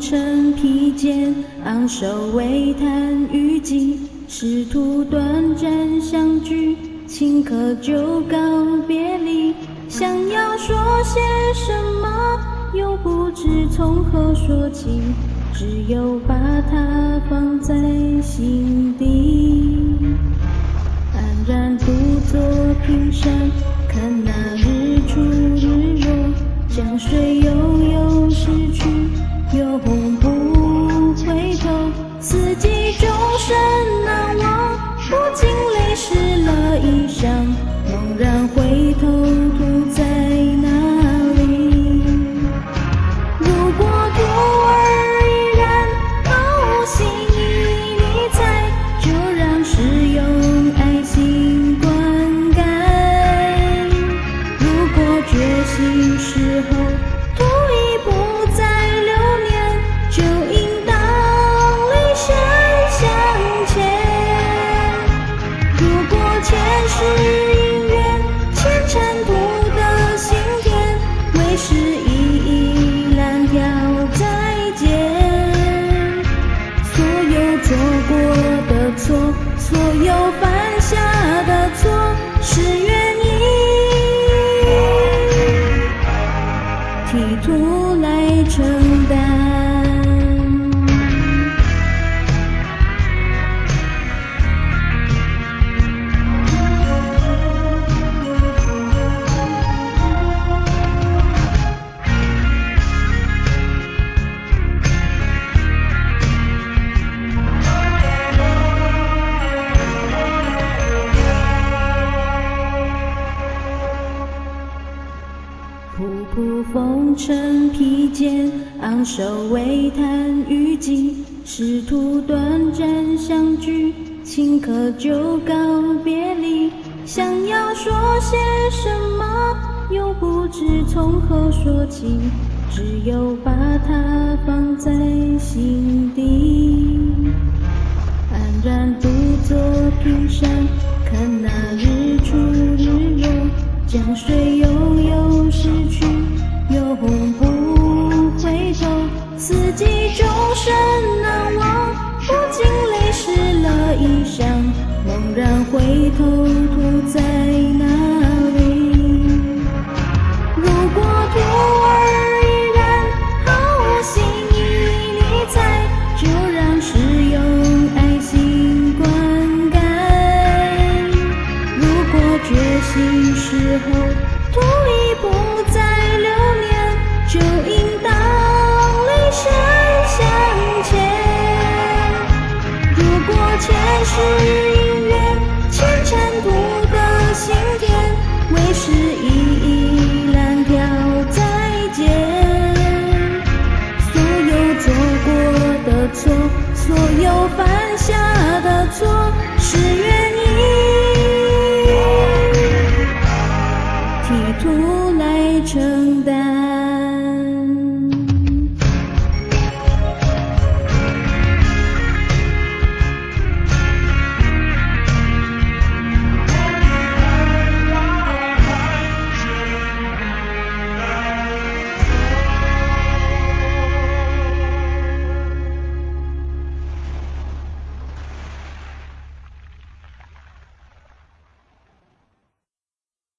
尘披肩，昂首为叹雨季，师徒短暂相聚，顷刻就告别离。想要说些什么，又不知从何说起，只有把它放在心底。安然独坐平山，看那日出日落，江水悠悠逝去，又不回头。四季终身难忘，不禁泪湿了衣裳，猛然回头，途在哪里？如果徒儿依然毫无新意，你在，就让诗用爱心灌溉。如果觉醒时候，途已不再留念，就应当立身向前。如果前世因缘牵缠不得心田，为时已蓝条再见。所有做过的错，所有犯下的错，是愿意替途来承担。仆仆风尘披肩，昂首为叹雨季，师徒短暂相聚，顷刻就告别离。想要说些什么，又不知从何说起，只有把它放在心底。安然独坐平山，看那日出日落，江水悠悠逝去，又不回头。四季终身难忘，不禁泪湿了衣裳，猛然回头，途在哪里？如果徒儿依然毫无新意，你在，就让诗用爱心灌溉。如果觉醒时候，途已不再留念，就应当立身向前。如果前世因缘牵缠不得心田，为时已蓝条再见。所有做过的错，所有犯下的错，